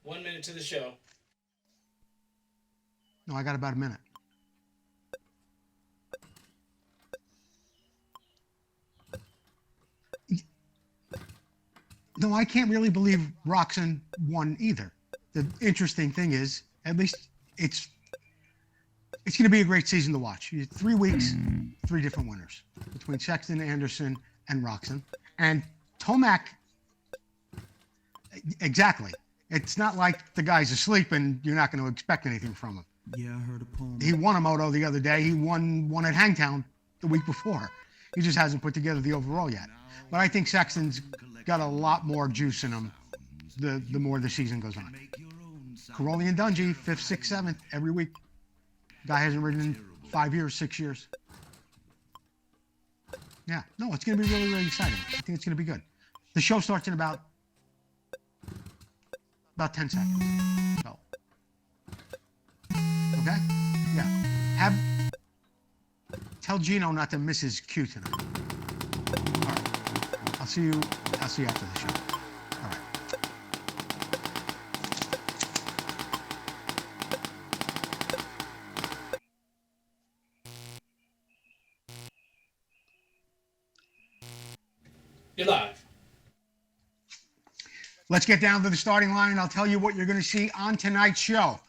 1 minute to the show. No, I got about a minute. No, I can't really believe Roxanne won either. The interesting thing is, at least it's going to be a great season to watch. 3 weeks, 3 different winners between Sexton, Anderson, and Roxanne. And Tomac, exactly. It's not like the guy's asleep and you're not going to expect anything from him. Yeah, I heard a poem. He won a moto the other day. He won one at Hangtown the week before. He just hasn't put together the overall yet. But I think Sexton's got a lot more juice in him the more the season goes on. Caroli and Dungey, 5th, 6th, 7th, every week. Guy hasn't ridden in 5 years, 6 years. Yeah, no, it's going to be really, really exciting. I think it's going to be good. The show starts in about 10 seconds. So, okay? Yeah. Tell Gino not to miss his cue tonight. All right. I'll see you after the show. All right. You're live. Let's get down to the starting line and I'll tell you what you're going to see on tonight's show.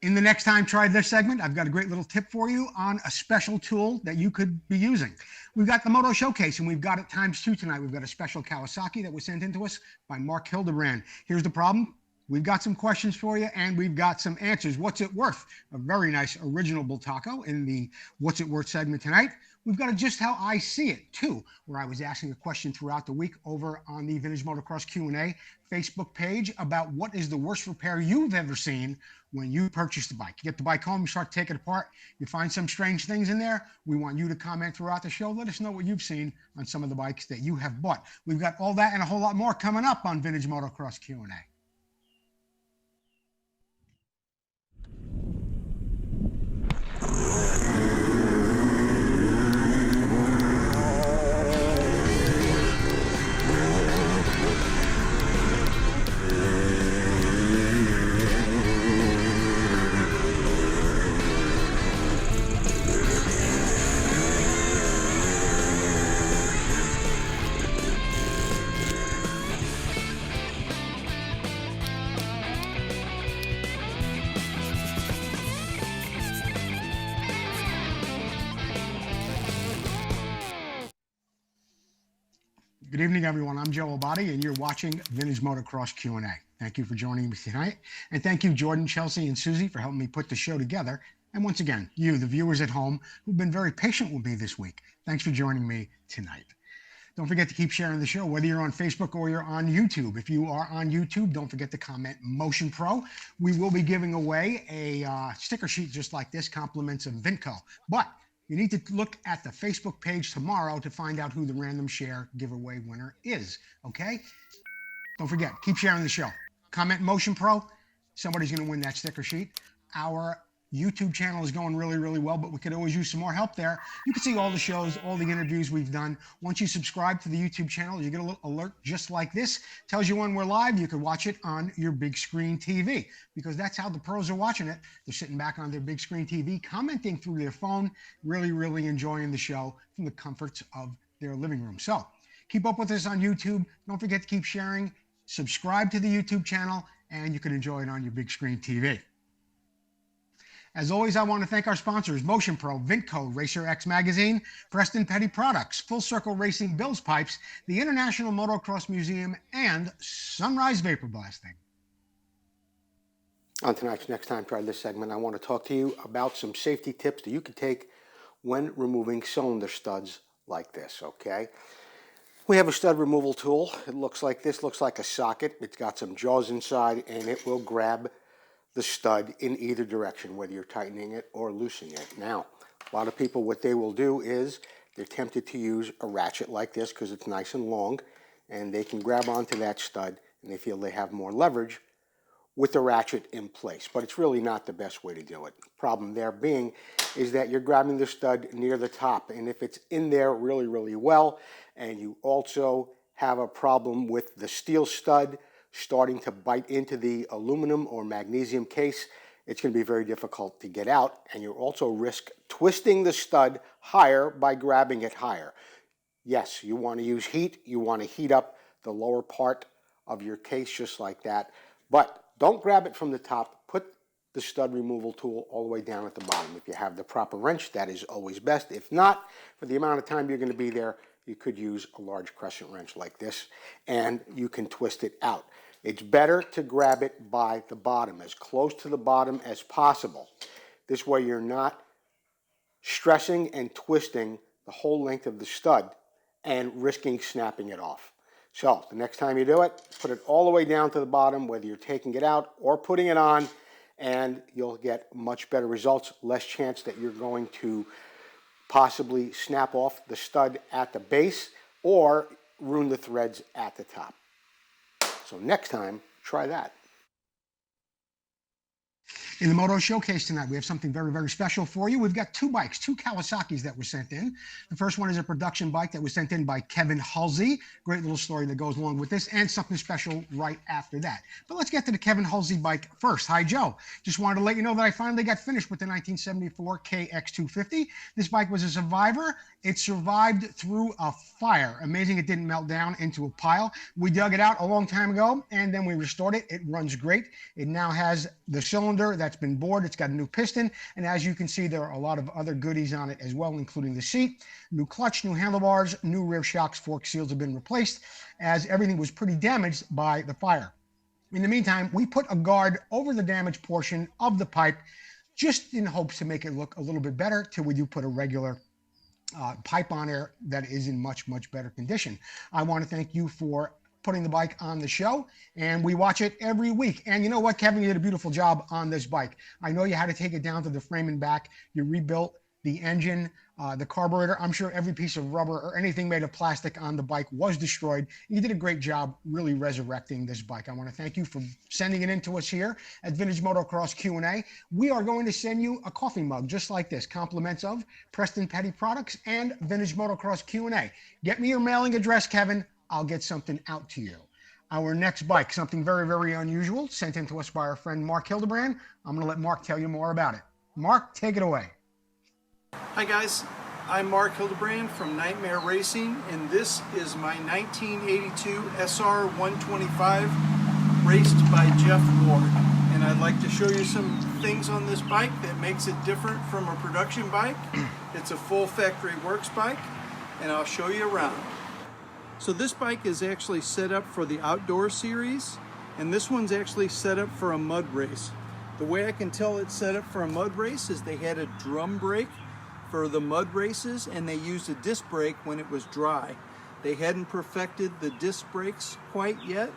In the next time, try this segment. I've got a great little tip for you on a special tool that you could be using. We've got the Moto Showcase, and we've got it ×2 tonight. We've got a special Kawasaki that was sent in to us by Mark Hildebrand. Here's the problem. We've got some questions for you, and we've got some answers. What's it worth? A very nice original Bultaco in the What's It Worth segment tonight. We've got a Just How I See It, too, where I was asking a question throughout the week over on the Vintage Motocross Q&A Facebook page about what is the worst repair you've ever seen when you purchase the bike. You get the bike home, you start taking it apart, you find some strange things in there. We want you to comment throughout the show. Let us know what you've seen on some of the bikes that you have bought. We've got all that and a whole lot more coming up on Vintage Motocross Q&A. Good evening, everyone. I'm Joe Abadi, and you're watching Vintage Motocross Q&A. Thank you for joining me tonight. And thank you, Jordan, Chelsea, and Susie, for helping me put the show together. And once again, you, the viewers at home, who've been very patient with me this week. Thanks for joining me tonight. Don't forget to keep sharing the show, whether you're on Facebook or you're on YouTube. If you are on YouTube, don't forget to comment Motion Pro. We will be giving away a sticker sheet just like this, compliments of Vinco. But you need to look at the Facebook page tomorrow to find out who the random share giveaway winner is, okay? Don't forget, keep sharing the show. Comment Motion Pro, somebody's gonna win that sticker sheet. Our YouTube channel is going really, really well, but we could always use some more help there. You can see all the shows, all the interviews we've done. Once you subscribe to the YouTube channel, you get a little alert just like this. Tells you when we're live. You can watch it on your big screen TV because that's how the pros are watching it. They're sitting back on their big screen TV, commenting through their phone, really, really enjoying the show from the comforts of their living room. So keep up with us on YouTube. Don't forget to keep sharing. Subscribe to the YouTube channel, and you can enjoy it on your big screen TV. As always, I want to thank our sponsors, Motion Pro, Vintco, Racer X Magazine, Preston Petty Products, Full Circle Racing Bills Pipes, the International Motocross Museum, and Sunrise Vapor Blasting. On tonight's Next Time Try This segment, I want to talk to you about some safety tips that you can take when removing cylinder studs like this, okay? We have a stud removal tool. It looks like this, looks like a socket. It's got some jaws inside, and it will grab the stud in either direction, whether you're tightening it or loosening it. Now, a lot of people, what they will do is they're tempted to use a ratchet like this because it's nice and long, and they can grab onto that stud, and they feel they have more leverage with the ratchet in place. But it's really not the best way to do it. Problem there being is that you're grabbing the stud near the top, and if it's in there really, really well, and you also have a problem with the steel stud starting to bite into the aluminum or magnesium case, it's going to be very difficult to get out, and you also risk twisting the stud higher by grabbing it higher. Yes, you want to use heat. You want to heat up the lower part of your case just like that, but don't grab it from the top. Put the stud removal tool all the way down at the bottom. If you have the proper wrench, that is always best. If not, for the amount of time you're going to be there, you could use a large crescent wrench like this, and you can twist it out. It's better to grab it by the bottom, as close to the bottom as possible. This way you're not stressing and twisting the whole length of the stud and risking snapping it off. So the next time you do it, put it all the way down to the bottom, whether you're taking it out or putting it on, and you'll get much better results, less chance that you're going to possibly snap off the stud at the base or ruin the threads at the top. So next time, try that. In the Moto Showcase tonight, we have something very, very special for you. We've got two bikes, two Kawasaki's that were sent in. The first one is a production bike that was sent in by Kevin Halsey. Great little story that goes along with this, and something special right after that. But let's get to the Kevin Halsey bike first. Hi, Joe. Just wanted to let you know that I finally got finished with the 1974 KX250. This bike was a survivor. It survived through a fire. Amazing it didn't melt down into a pile. We dug it out a long time ago, and then we restored it. It runs great. It now has the cylinder that's been bored. It's got a new piston, and as you can see, there are a lot of other goodies on it as well, including the seat, new clutch, new handlebars, new rear shocks, fork seals have been replaced, as everything was pretty damaged by the fire. In the meantime, we put a guard over the damaged portion of the pipe just in hopes to make it look a little bit better till we do put a regular pipe on there that is in much, much better condition. I want to thank you for putting the bike on the show, and we watch it every week. And you know what, Kevin, you did a beautiful job on this bike. I know you had to take it down to the frame and back. You rebuilt the engine, the carburetor. I'm sure every piece of rubber or anything made of plastic on the bike was destroyed. You did a great job really resurrecting this bike. I want to thank you for sending it in to us here at Vintage Motocross Q&A. We are going to send you a coffee mug just like this, compliments of Preston Petty Products and Vintage Motocross Q&A. Get me your mailing address, Kevin. I'll get something out to you. Our next bike, something very, very unusual, sent in to us by our friend Mark Hildebrand. I'm going to let Mark tell you more about it. Mark, take it away. Hi guys, I'm Mark Hildebrand from Nightmare Racing, and this is my 1982 SR 125 raced by Jeff Ward. And I'd like to show you some things on this bike that makes it different from a production bike. It's a full factory works bike, and I'll show you around. So this bike is actually set up for the outdoor series, and this one's actually set up for a mud race. The way I can tell it's set up for a mud race is they had a drum brake for the mud races, and they used a disc brake when it was dry. They hadn't perfected the disc brakes quite yet,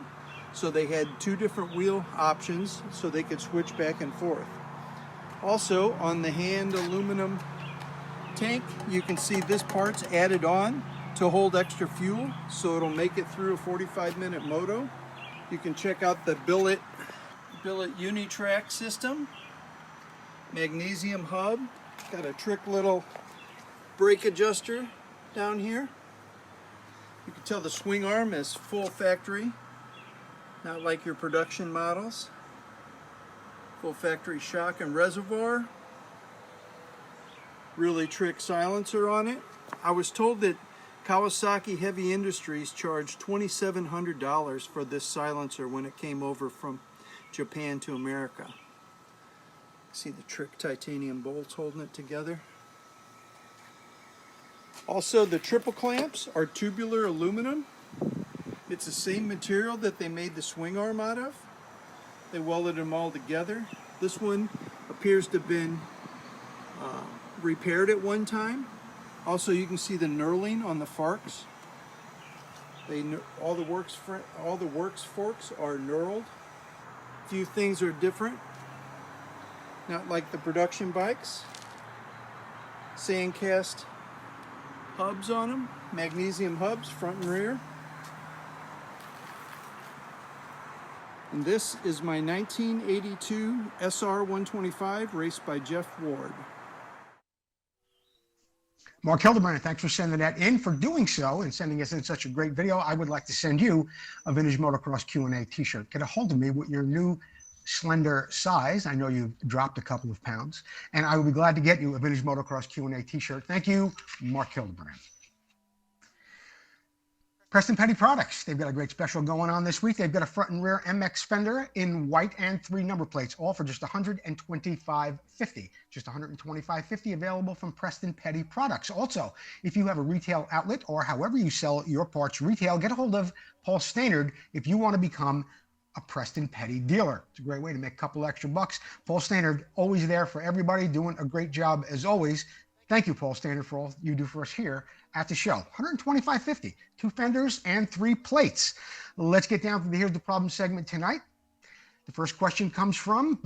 so they had two different wheel options so they could switch back and forth. Also, on the hand aluminum tank, you can see this part's added on to hold extra fuel, so it'll make it through a 45-minute moto. You can check out the billet Unitrack system, magnesium hub, got a trick little brake adjuster down here. You can tell the swing arm is full factory, not like your production models. Full factory shock and reservoir. Really trick silencer on it. I was told that Kawasaki Heavy Industries charged $2,700 for this silencer when it came over from Japan to America. See the trick titanium bolts holding it together. Also, the triple clamps are tubular aluminum. It's the same material that they made the swing arm out of. They welded them all together. This one appears to have been repaired at one time. Also, you can see the knurling on the forks. All the works forks are knurled. A few things are different, not like the production bikes. Sandcast hubs on them, magnesium hubs, front and rear. And this is my 1982 SR 125 raced by Jeff Ward. Mark Hildebrand, thanks for sending that in. For doing so and sending us in such a great video, I would like to send you a Vintage Motocross Q&A t-shirt. Get a hold of me with your new slender size. I know you've dropped a couple of pounds, and I will be glad to get you a Vintage Motocross Q&A t-shirt. Thank you, Mark Hildebrand. Preston Petty Products. They've got a great special going on this week. They've got a front and rear MX fender in white and 3 number plates, all for just $125.50. Just $125.50 available from Preston Petty Products. Also, if you have a retail outlet or however you sell your parts retail, get a hold of Paul Stainerd if you want to become a Preston Petty dealer. It's a great way to make a couple extra bucks. Paul Stainerd, always there for everybody, doing a great job as always. Thank you, Paul Stainerd, for all you do for us here at the show. $125.50, 2 fenders and 3 plates. Let's get down to the Here's the Problem segment tonight. The first question comes from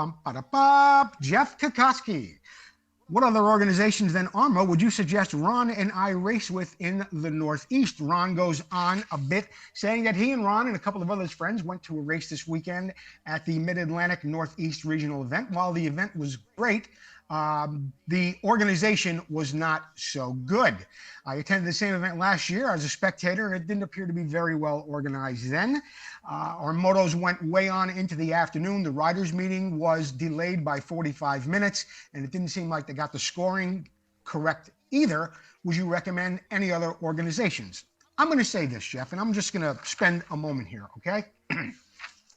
Jeff Kokoski. What other organizations than ARMA would you suggest Ron and I race with in the Northeast? Ron goes on a bit, saying that he and Ron and a couple of other friends went to a race this weekend at the Mid-Atlantic Northeast Regional event. While the event was great, the organization was not so good. I attended the same event last year as a spectator, and it didn't appear to be very well organized then. Our motos went way on into the afternoon. The riders' meeting was delayed by 45 minutes, and it didn't seem like they got the scoring correct either. Would you recommend any other organizations? I'm going to say this, Jeff, and I'm just going to spend a moment here, okay?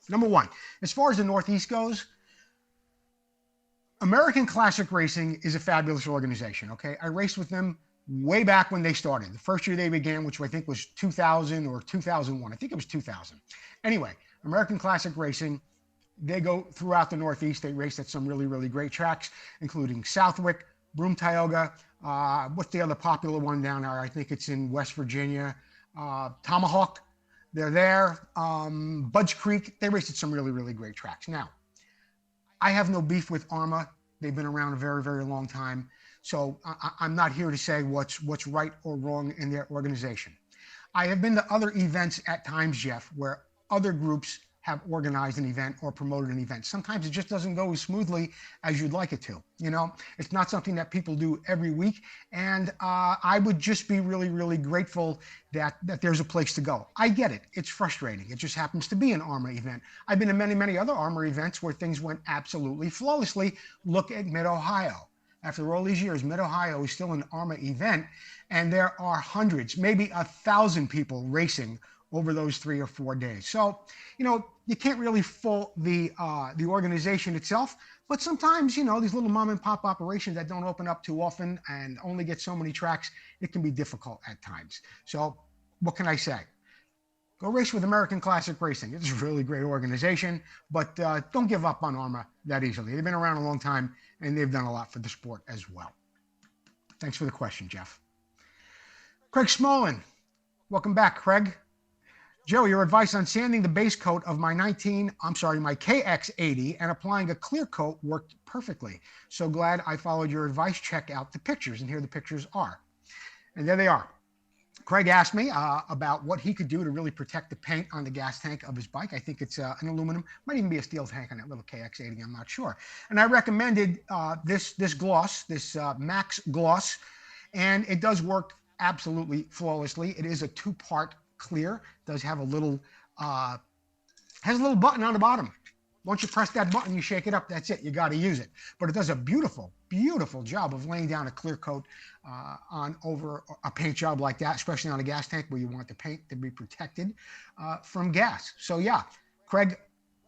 Number one, as far as the Northeast goes, American Classic Racing is a fabulous organization, okay? I raced with them way back when they started. The first year they began, which I think was 2000 or 2001. I think it was 2000. Anyway, American Classic Racing, they go throughout the Northeast. They race at some really, really great tracks, including Southwick, Broome, Tioga. What's the other popular one down there? I think it's in West Virginia. Tomahawk, they're there. Budge Creek, they race at some really, really great tracks. Now, I have no beef with ARMA. They've been around a very, very long time. So I'm not here to say what's right or wrong in their organization. I have been to other events at times, Jeff, where other groups have organized an event or promoted an event. Sometimes it just doesn't go as smoothly as you'd like it to. You know, it's not something that people do every week. And I would just be really, really grateful that there's a place to go. I get it. It's frustrating. It just happens to be an ARMA event. I've been to many, many other ARMA events where things went absolutely flawlessly. Look at Mid-Ohio. After all these years, Mid-Ohio is still an ARMA event, and there are hundreds, maybe 1,000 people racing over those 3 or 4 days. So, you know, you can't really fault the organization itself, but sometimes, you know, these little mom and pop operations that don't open up too often and only get so many tracks, it can be difficult at times. So what can I say? Go race with American Classic Racing. It's a really great organization, but don't give up on ARMA that easily. They've been around a long time, and they've done a lot for the sport as well. Thanks for the question, Jeff. Craig Smolin. Welcome back, Craig. Joe, your advice on sanding the base coat of my my KX80 and applying a clear coat worked perfectly. So glad I followed your advice. Check out the pictures, and here the pictures are. And there they are. Craig asked me about what he could do to really protect the paint on the gas tank of his bike. I think it's an aluminum, might even be a steel tank on that little KX80, I'm not sure. And I recommended this gloss, this Max Gloss, and it does work absolutely flawlessly. It is a 2-part clear, does have a little, has a little button on the bottom. Once you press that button, you shake it up, that's it, you gotta use it. But it does a beautiful, beautiful job of laying down a clear coat on over a paint job like that, especially on a gas tank where you want the paint to be protected from gas. So yeah, Craig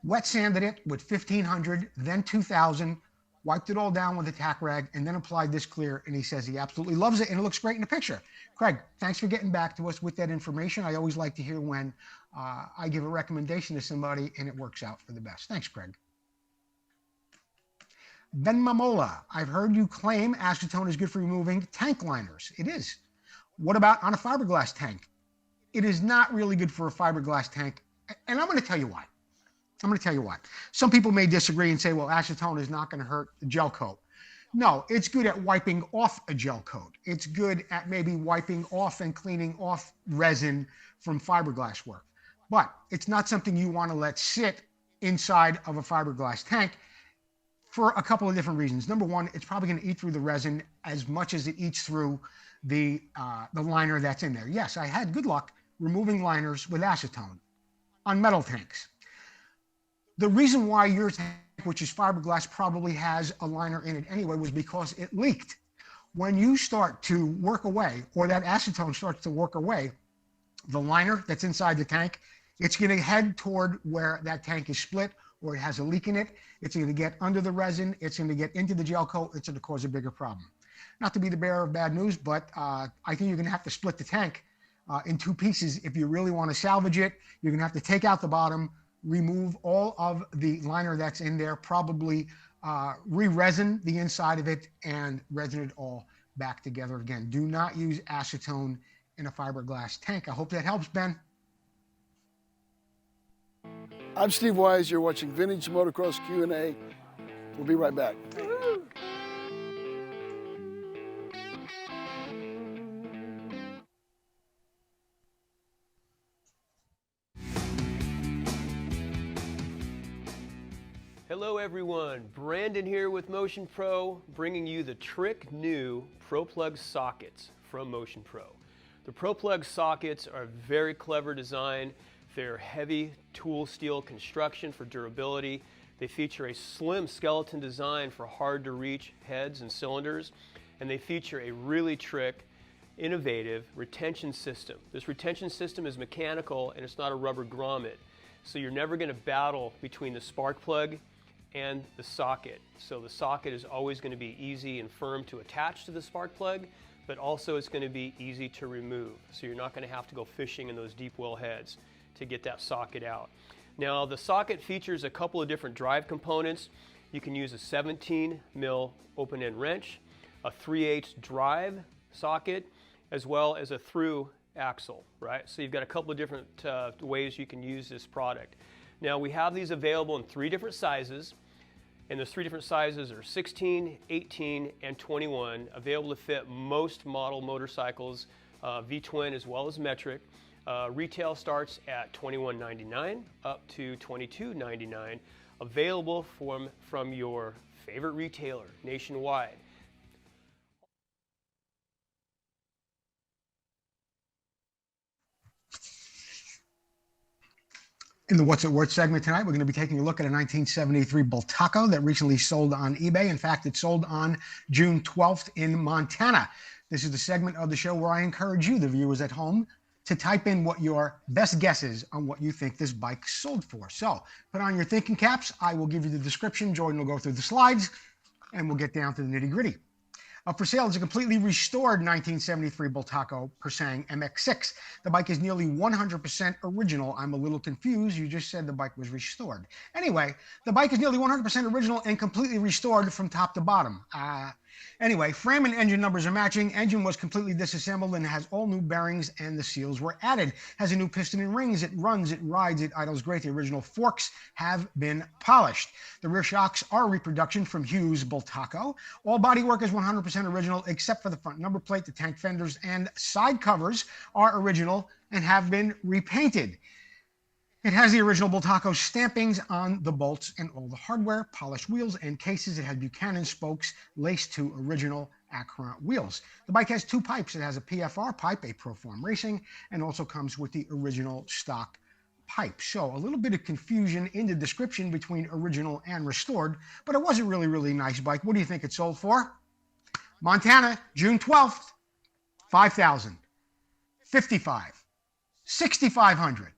wet sanded it with 1500, then 2000, wiped it all down with a tack rag, and then applied this clear, and he says he absolutely loves it, and it looks great in the picture. Craig, thanks for getting back to us with that information. I always like to hear when I give a recommendation to somebody and it works out for the best. Thanks, Craig. Ben Mamola, I've heard you claim acetone is good for removing tank liners. It is. What about on a fiberglass tank? It is not really good for a fiberglass tank, and I'm going to tell you why. Some people may disagree and say, well, acetone is not going to hurt the gel coat. No, it's good at wiping off a gel coat. It's good at maybe wiping off and cleaning off resin from fiberglass work. But it's not something you want to let sit inside of a fiberglass tank for a couple of different reasons. Number one, it's probably going to eat through the resin as much as it eats through the liner that's in there. Yes, I had good luck removing liners with acetone on metal tanks. The reason why your tank, which is fiberglass, probably has a liner in it anyway was because it leaked. When you start to work away, or that acetone starts to work away, the liner that's inside the tank, it's going to head toward where that tank is split or it has a leak in it. It's going to get under the resin. It's going to get into the gel coat. It's going to cause a bigger problem. Not to be the bearer of bad news, but I think you're going to have to split the tank in two pieces. If you really want to salvage it, you're going to have to take out the bottom, remove all of the liner that's in there, probably re-resin the inside of it, and resin it all back together again. Do not use acetone in a fiberglass tank. I hope that helps, Ben. I'm Steve Wise. You're watching Vintage Motocross Q&A. We'll be right back. Hello everyone, Brandon here with Motion Pro, bringing you the Trick New Pro Plug sockets from Motion Pro. The Pro Plug sockets are a very clever design. They're heavy tool steel construction for durability. They feature a slim skeleton design for hard to reach heads and cylinders, and they feature a really trick, innovative retention system. This retention system is mechanical and it's not a rubber grommet, so you're never going to battle between the spark plug and the socket. So the socket is always going to be easy and firm to attach to the spark plug, but also it's going to be easy to remove. So you're not going to have to go fishing in those deep well heads to get that socket out. Now the socket features a couple of different drive components. You can use a 17 mil open end wrench, a 3/8 drive socket, as well as a through axle, right? So you've got a couple of different ways you can use this product. Now we have these available in 3 different sizes, and those 3 different sizes are 16, 18, and 21, available to fit most model motorcycles, V-twin as well as metric. Retail starts at $21.99 up to $22.99, available from your favorite retailer nationwide. In the What's It Worth segment tonight, we're going to be taking a look at a 1973 Bultaco that recently sold on eBay. In fact, it sold on June 12th in Montana. This is the segment of the show where I encourage you, the viewers at home, to type in what your best guess is on what you think this bike sold for. So put on your thinking caps. I will give you the description. Jordan will go through the slides, and we'll get down to the nitty-gritty. Up for sale is a completely restored 1973 Bultaco Persang MX6. The bike is nearly 100% original. I'm a little confused. You just said the bike was restored. Anyway, the bike is nearly 100% original and completely restored from top to bottom. Anyway, frame and engine numbers are matching. Engine was completely disassembled and has all new bearings, and the seals were added. Has a new piston and rings. It runs, it rides, it idles great. The original forks have been polished. The rear shocks are a reproduction from Hughes Bultaco. All bodywork is 100% original except for the front number plate. The tank fenders and side covers are original and have been repainted. It has the original Bultaco stampings on the bolts and all the hardware, polished wheels and cases. It has Buchanan spokes laced to original Acron wheels. The bike has 2 pipes. It has a PFR pipe, a Proform Racing, and also comes with the original stock pipe. So a little bit of confusion in the description between original and restored, but it was a really, really nice bike. What do you think it sold for? Montana, June 12th, $5,000, $55,000, $6,500.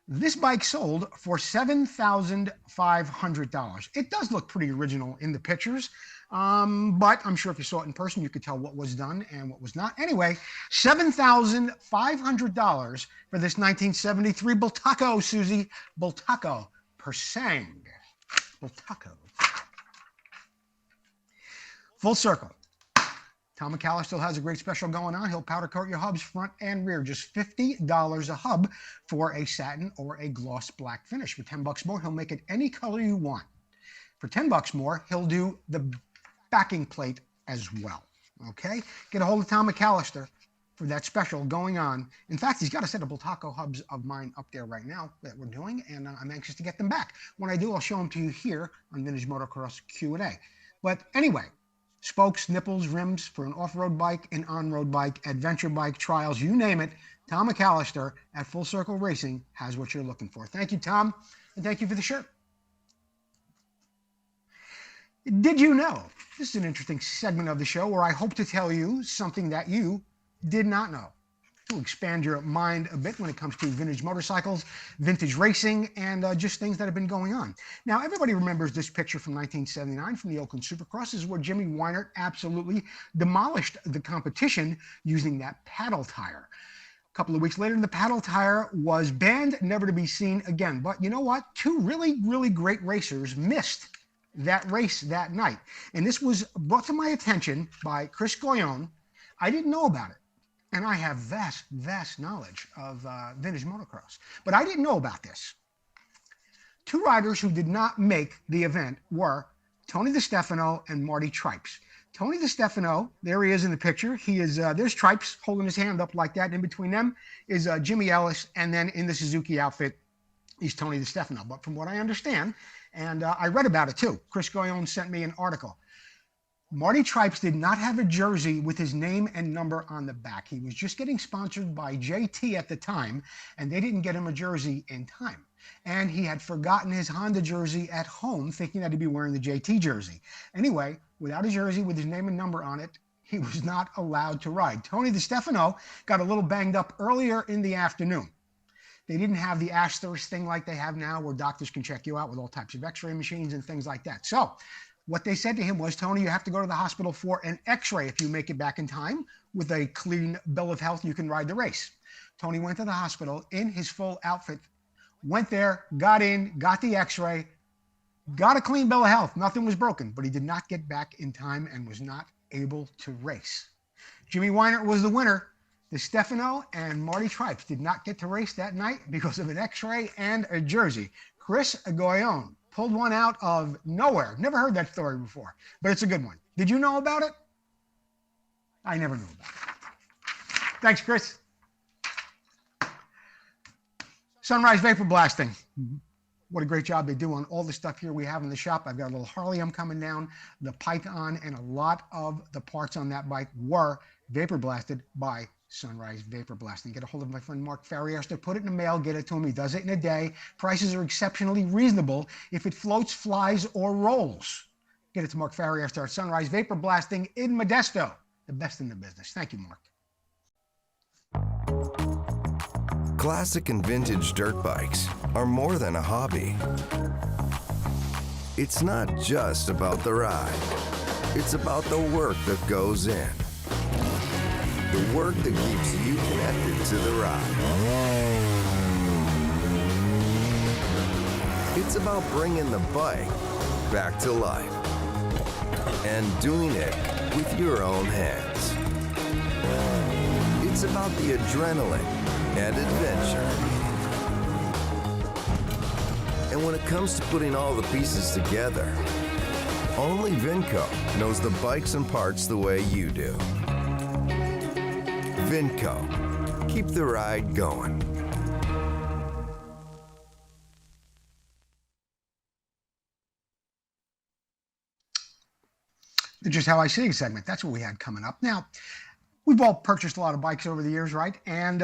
This bike sold for $7,500. It does look pretty original in the pictures, but I'm sure if you saw it in person, you could tell what was done and what was not. Anyway, $7,500 for this 1973 Bultaco, Susie. Bultaco Persang. Bultaco. Full circle. Tom McCallum still has a great special going on. He'll powder coat your hubs front and rear. Just $50 a hub for a satin or a gloss black finish. For $10 more, he'll make it any color you want. For $10 more, he'll do the backing plate as well. Okay? Get a hold of Tom McAllister. for that special going on. In fact, he's got a set of Bultaco hubs of mine up there right now that we're doing, and I'm anxious to get them back. When I do, I'll show them to you here on Vintage Motocross Q&A. But anyway, spokes, nipples, rims for an off-road bike, an on-road bike, adventure bike, trials, you name it, Tom McAllister at Full Circle Racing has what you're looking for. Thank you, Tom, and thank you for the shirt. Did you know? This is an interesting segment of the show where I hope to tell you something that you did not know, to expand your mind a bit when it comes to vintage motorcycles, vintage racing, and just things that have been going on. Now, everybody remembers this picture from 1979 from the Oakland Supercross. This is where Jimmy Weinert absolutely demolished the competition using that paddle tire. A couple of weeks later, the paddle tire was banned, never to be seen again. But you know what? Two really, really great racers missed that race that night. And this was brought to my attention by Chris Goyon. I didn't know about it. And I have vast, vast knowledge of vintage motocross. But I didn't know about this. Two riders who did not make the event were Tony DeStefano and Marty Tripes. Tony DeStefano, there he is in the picture. He is, there's Tripes holding his hand up like that. In between them is Jimmy Ellis. And then in the Suzuki outfit is Tony DeStefano. But from what I understand, and I read about it too, Chris Goyon sent me an article. Marty Tripes did not have a jersey with his name and number on the back. He was just getting sponsored by JT at the time, and they didn't get him a jersey in time. And he had forgotten his Honda jersey at home, thinking that he'd be wearing the JT jersey. Anyway, without a jersey with his name and number on it, he was not allowed to ride. Tony DeStefano got a little banged up earlier in the afternoon. They didn't have the ash thirst thing like they have now, where doctors can check you out with all types of x-ray machines and things like that. So what they said to him was, Tony, you have to go to the hospital for an x-ray. If you make it back in time with a clean bill of health, you can ride the race. Tony went to the hospital in his full outfit, went there, got in, got the x-ray, got a clean bill of health. Nothing was broken, but he did not get back in time and was not able to race. Jimmy Weinert was the winner. DeStefano and Marty Tripes did not get to race that night because of an x-ray and a jersey. Chris Goyon pulled one out of nowhere. Never heard that story before, but it's a good one. Did you know about it? I never knew about it. Thanks, Chris. Sunrise Vapor Blasting. What a great job they do on all the stuff here we have in the shop. I've got a little Harley I'm coming down, the Python, and a lot of the parts on that bike were vapor blasted by Sunrise Vapor Blasting. Get a hold of my friend Mark Farriester, put it in the mail, get it to him. He does it in a day. Prices are exceptionally reasonable if it floats, flies, or rolls. Get it to Mark Farriester at Sunrise Vapor Blasting in Modesto. The best in the business. Thank you, Mark. Classic and vintage dirt bikes are more than a hobby. It's not just about the ride. It's about the work that goes in. The work that keeps you connected to the ride. It's about bringing the bike back to life and doing it with your own hands. It's about the adrenaline and adventure. And when it comes to putting all the pieces together, only Vinco knows the bikes and parts the way you do. Vinco, keep the ride going. Just how I see a segment. That's what we had coming up. Now, we've all purchased a lot of bikes over the years, right? And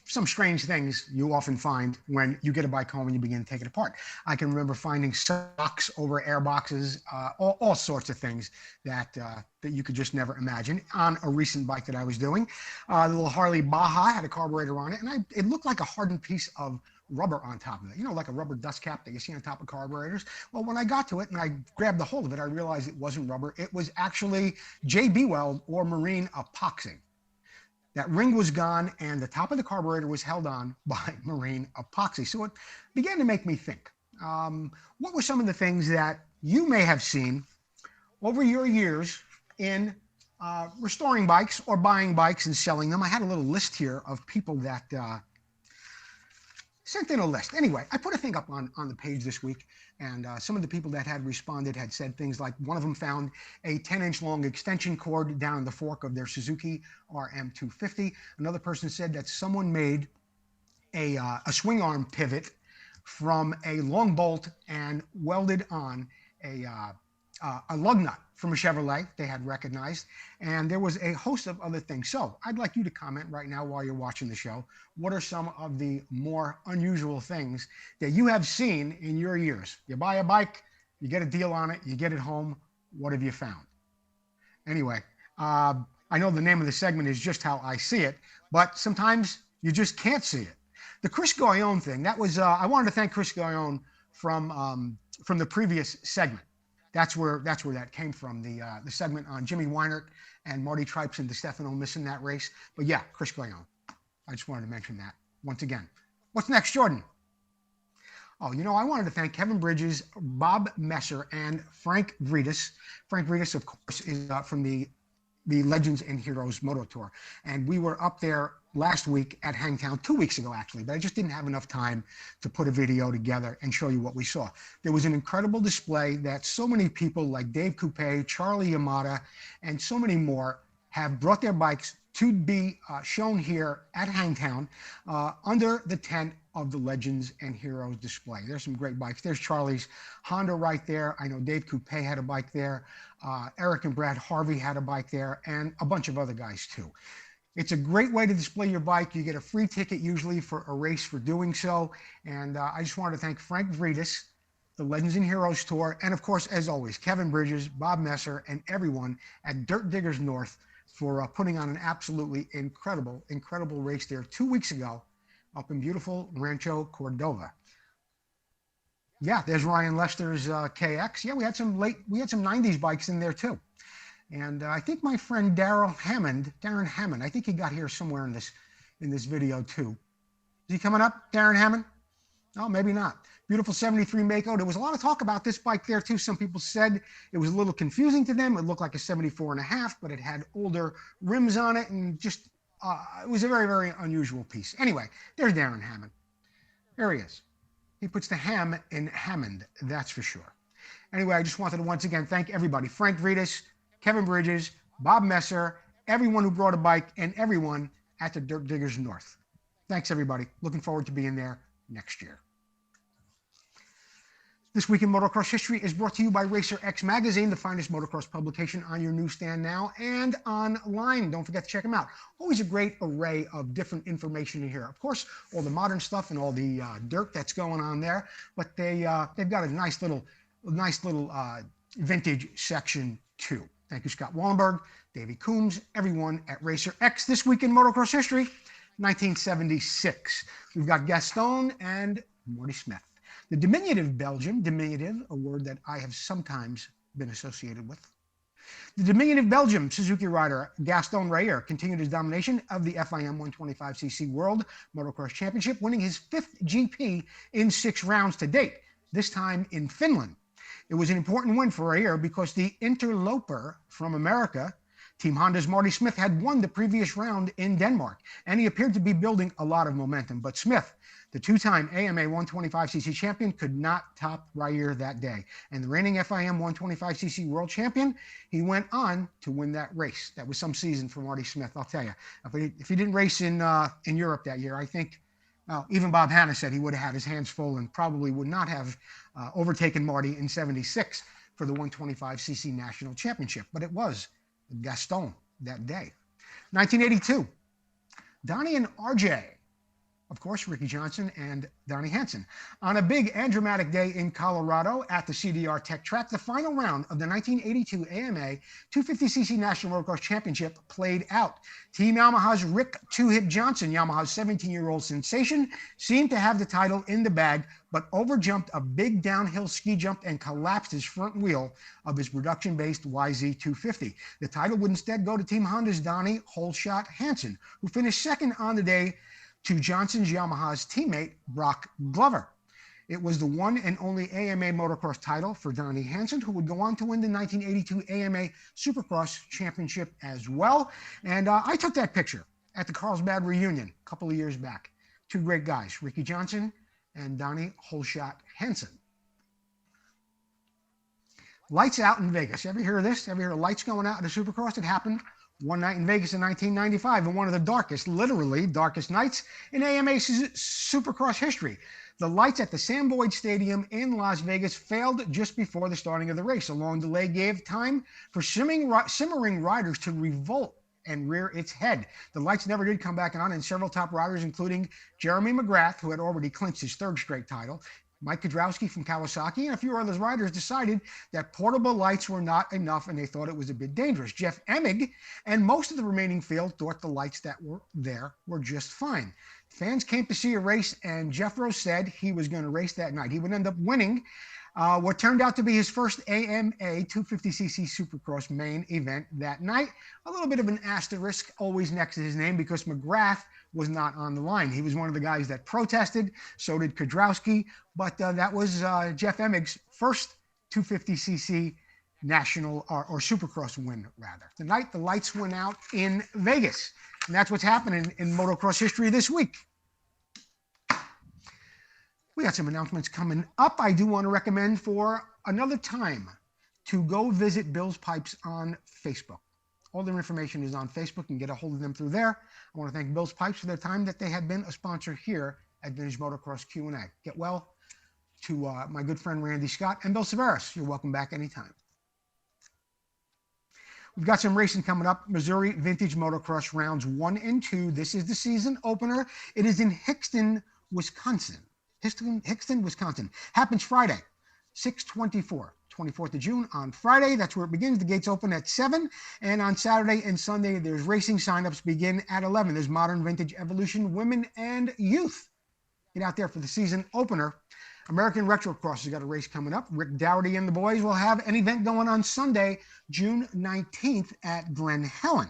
some strange things you often find when you get a bike home and you begin to take it apart. I can remember finding socks over air boxes, all sorts of things that you could just never imagine. On a recent bike that I was doing, the little Harley Baja had a carburetor on it, and it looked like a hardened piece of rubber on top of it, like a rubber dust cap that you see on top of carburetors. Well, when I got to it and I grabbed the hold of it, I realized it wasn't rubber. It was actually JB Weld or marine epoxy. That ring was gone and the top of the carburetor was held on by marine epoxy. So it began to make me think, what were some of the things that you may have seen over your years in restoring bikes or buying bikes and selling them? I had a little list here of people that sent in a list. Anyway, I put a thing up on the page this week, and some of the people that had responded had said things like one of them found a 10-inch long extension cord down the fork of their Suzuki RM250. Another person said that someone made a swing arm pivot from a long bolt and welded on a lug nut from a Chevrolet they had recognized, and there was a host of other things. So I'd like you to comment right now while you're watching the show. What are some of the more unusual things that you have seen in your years? You buy a bike, you get a deal on it, you get it home. What have you found? Anyway, I know the name of the segment is Just How I See It, but sometimes you just can't see it. The Chris Goyon thing, that was, I wanted to thank Chris Goyon from the previous segment. That's where that came from, the segment on Jimmy Weinert and Marty Tripes and DeStefano missing that race. But yeah, Chris Goyon. I just wanted to mention that once again. What's next, Jordan? Oh, I wanted to thank Kevin Bridges, Bob Messer, and Frank Vredes. Frank Vredes, of course, is from the Legends and Heroes Moto Tour. And we were up there last week at Hangtown, 2 weeks ago actually, but I just didn't have enough time to put a video together and show you what we saw. There was an incredible display that so many people like Dave Coupe, Charlie Yamada, and so many more have brought their bikes to be shown here at Hangtown under the tent of the Legends and Heroes display. There's some great bikes. There's Charlie's Honda right there. I know Dave Coupe had a bike there. Eric and Brad Harvey had a bike there, and a bunch of other guys too. It's a great way to display your bike. You get a free ticket usually for a race for doing so. And I just wanted to thank Frank Vredes, the Legends and Heroes Tour, and of course, as always, Kevin Bridges, Bob Messer, and everyone at Dirt Diggers North for putting on an absolutely incredible race there 2 weeks ago up in beautiful Rancho Cordova. Yeah, there's Ryan Lester's KX. Yeah, we had some 90s bikes in there too. And I think my friend Darren Hammond, I think he got here somewhere in this video too. Is he coming up, Darren Hammond? No, maybe not. Beautiful 73 Mako. There was a lot of talk about this bike there too. Some people said it was a little confusing to them. It looked like a 74.5, but it had older rims on it, and just it was a very, very unusual piece. Anyway, there's Darren Hammond. There he is. He puts the ham in Hammond, that's for sure. Anyway, I just wanted to once again thank everybody. Frank Vredes, Kevin Bridges, Bob Messer, everyone who brought a bike, and everyone at the Dirt Diggers North. Thanks, everybody. Looking forward to being there next year. This Week in Motocross History is brought to you by Racer X Magazine, the finest motocross publication on your newsstand now and online. Don't forget to check them out. Always a great array of different information in here. Of course, all the modern stuff and all the dirt that's going on there, but they've got a nice little vintage section too. Thank you, Scott Wallenberg, Davey Coombs, everyone at Racer X. This Week in Motocross History, 1976. We've got Gaston and Marty Smith. The diminutive Belgium, a word that I have sometimes been associated with. The diminutive Belgium Suzuki rider Gaston Rayer continued his domination of the FIM 125cc World Motocross Championship, winning his 5th GP in 6 rounds to date, this time in Finland. It was an important win for Rayer because the interloper from America, Team Honda's Marty Smith, had won the previous round in Denmark, and he appeared to be building a lot of momentum. But Smith, the 2-time AMA 125cc champion, could not top Rayer that day. And the reigning FIM 125cc world champion, he went on to win that race. That was some season for Marty Smith, I'll tell you. If he didn't race in Europe that year, I think even Bob Hanna said he would have had his hands full and probably would not have overtaken Marty in 76 for the 125cc national championship. But it was Gaston that day. 1982, Donnie and RJ, of course, Ricky Johnson and Donnie Hansen. On a big and dramatic day in Colorado at the CDR Tech Track, the final round of the 1982 AMA 250cc National Motocross Championship played out. Team Yamaha's Rick Two-Hip Johnson, Yamaha's 17-year-old sensation, seemed to have the title in the bag, but overjumped a big downhill ski jump and collapsed his front wheel of his production-based YZ250. The title would instead go to Team Honda's Donnie Holeshot Hansen, who finished second on the day to Johnson's Yamaha's teammate, Brock Glover. It was the one and only AMA motocross title for Donnie Hansen, who would go on to win the 1982 AMA Supercross Championship as well. And I took that picture at the Carlsbad reunion a couple of years back. two great guys, Ricky Johnson and Donnie Holshot Henson. Lights out in Vegas. Ever hear of this? Ever hear of lights going out at a Supercross? It happened one night in Vegas in 1995, in one of the darkest, literally darkest nights in AMA's Supercross history. The lights at the Sam Boyd Stadium in Las Vegas failed just before the starting of the race. A long delay gave time for simmering riders to revolt and rear its head. The lights never did come back on, and several top riders, including Jeremy McGrath, who had already clinched his third straight title, Mike Kudrowski from Kawasaki, and a few other riders decided that portable lights were not enough, and they thought it was a bit dangerous. Jeff Emig and most of the remaining field thought the lights that were there were just fine. Fans came to see a race, and Jeffro said he was going to race that night. He would end up winning what turned out to be his first AMA 250cc Supercross main event that night. A little bit of an asterisk always next to his name because McGrath was not on the line. He was one of the guys that protested. So did Kudrowski. But that was Jeff Emig's first 250cc national or Supercross win, rather. The night the lights went out in Vegas. And that's what's happening in motocross history this week. We got some announcements coming up. I do want to recommend for another time to go visit Bill's Pipes on Facebook. All their information is on Facebook. You can get a hold of them through there. I want to thank Bill's Pipes for their time that they have been a sponsor here at Vintage Motocross Q&A. Get well to my good friend Randy Scott and Bill Severus. You're welcome back anytime. We've got some racing coming up. Missouri Vintage Motocross rounds 1 and 2. This is the season opener. It is in Hickston, Wisconsin. Hickston, Wisconsin. Happens Friday, 6/24. 24th of June on Friday. That's where it begins. The gates open at 7. And on Saturday and Sunday, there's racing signups begin at 11. There's Modern Vintage Evolution, Women and Youth. Get out there for the season opener. American Retrocross has got a race coming up. Rick Dougherty and the boys will have an event going on Sunday, June 19th at Glen, Helen.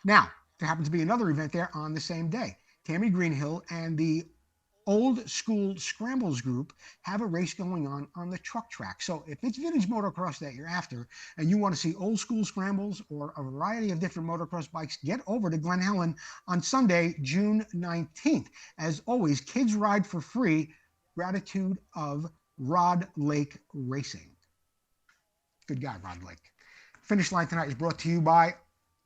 Now, there happens to be another event there on the same day. Tammy Greenhill and the Old School Scrambles group have a race going on the truck track. So if it's vintage motocross that you're after and you want to see old school scrambles or a variety of different motocross bikes, get over to Glen Helen on Sunday, June 19th. As always, kids ride for free. Gratitude of Rod Lake Racing. Good guy, Rod Lake. Finish line tonight is brought to you by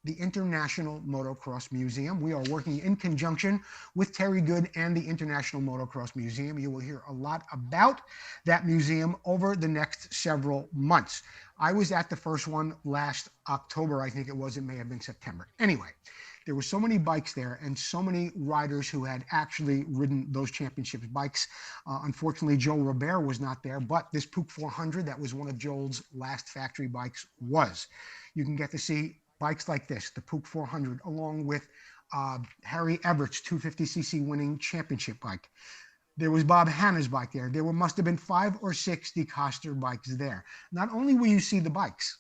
the International Motocross Museum. We are working in conjunction with Terry Good and the International Motocross Museum. You will hear a lot about that museum over the next several months. I was at the first one last October, I think it was. It may have been September. Anyway, there were so many bikes there and so many riders who had actually ridden those championship bikes. Unfortunately, Joe Robert was not there, but this Puch 400, that was one of Joel's last factory bikes, was. You can get to see bikes like this, the Puch 400, along with Harry Everett's 250cc winning championship bike. There was Bob Hanna's bike there. There must have been 5 or 6 DeCoster bikes there. Not only will you see the bikes,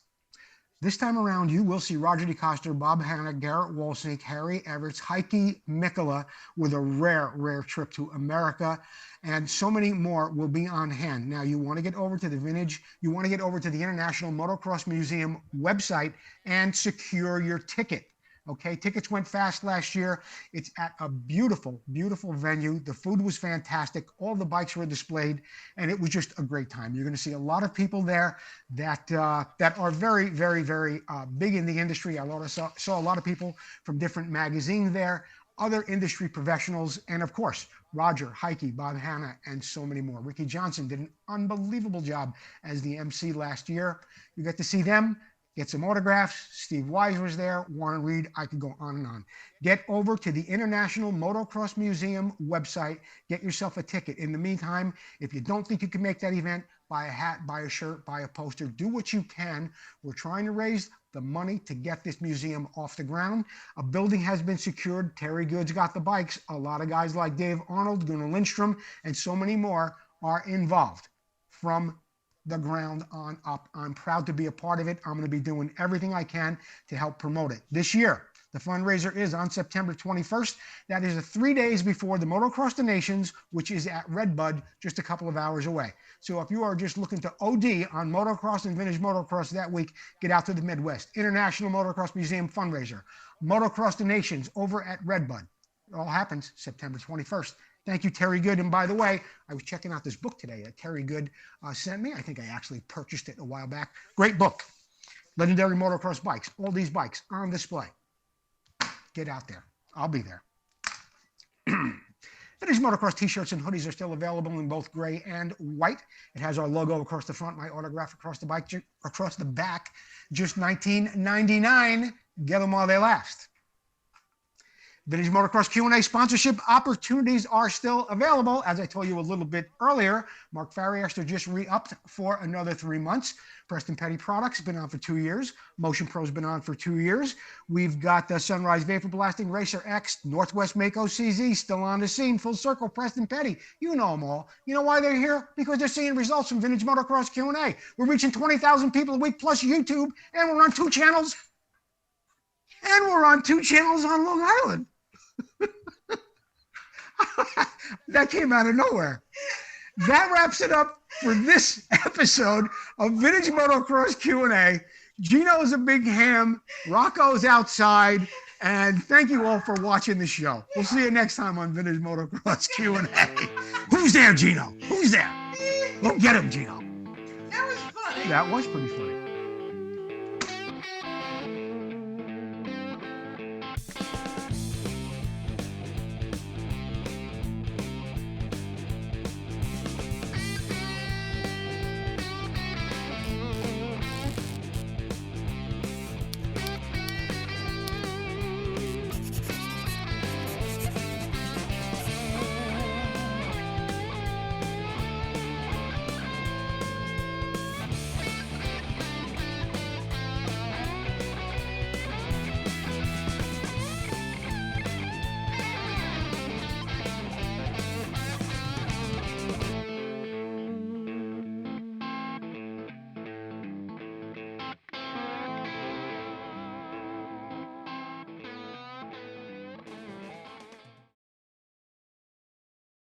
this time around you will see Roger DeCoster, Bob Hanna, Garrett Walsink, Harry Everett's, Heike Mikkola with a rare trip to America, and so many more will be on hand. Now, you want to get over to the International Motocross Museum website and secure your ticket. Okay, tickets went fast last year. It's at a beautiful, beautiful venue. The food was fantastic. All the bikes were displayed, and it was just a great time. You're going to see a lot of people there that are very, very, very big in the industry. I saw a lot of people from different magazines there, other industry professionals, and of course, Roger, Heike, Bob Hanna, and so many more. Ricky Johnson did an unbelievable job as the MC last year. You get to see them. Get some autographs. Steve Wise was there. Warren Reed. I could go on and on. Get over to the International Motocross Museum website. Get yourself a ticket. In the meantime, if you don't think you can make that event, buy a hat, buy a shirt, buy a poster. Do what you can. We're trying to raise the money to get this museum off the ground. A building has been secured. Terry Good's got the bikes. A lot of guys like Dave Arnold, Gunnar Lindstrom, and so many more are involved from the ground on up. I'm proud to be a part of it. I'm going to be doing everything I can to help promote it. This year, the fundraiser is on September 21st. That is 3 days before the Motocross the Nations, which is at Redbud, just a couple of hours away. So if you are just looking to OD on motocross and vintage motocross that week, get out to the Midwest. International Motocross Museum fundraiser. Motocross the Nations over at Redbud. It all happens September 21st Thank you, Terry Good. And by the way, I was checking out this book today that Terry Good sent me. I think I actually purchased it a while back. Great book. Legendary Motocross Bikes. All these bikes on display. Get out there. I'll be there. Vintage Motocross t-shirts and hoodies are still available in both gray and white. It has our logo across the front, my autograph across the back, just $19.99. Get them while they last. Vintage Motocross Q&A sponsorship opportunities are still available. As I told you a little bit earlier, Mark Farriester just re-upped for another 3 months. Preston Petty Products been on for 2 years. Motion Pro's been on for 2 years. We've got the Sunrise Vapor Blasting, Racer X, Northwest Mako CZ still on the scene. Full circle, Preston Petty. You know them all. You know why they're here? Because they're seeing results from Vintage Motocross Q&A. We're reaching 20,000 people a week plus YouTube, and we're on 2 channels. And we're on 2 channels on Long Island. That came out of nowhere. That wraps it up for this episode of Vintage Motocross Q&A. Gino's a big ham. Rocco's outside. And thank you all for watching the show. We'll see you next time on Vintage Motocross Q&A. Who's there, Gino? Who's there? Go get him, Gino. That was funny. That was pretty funny.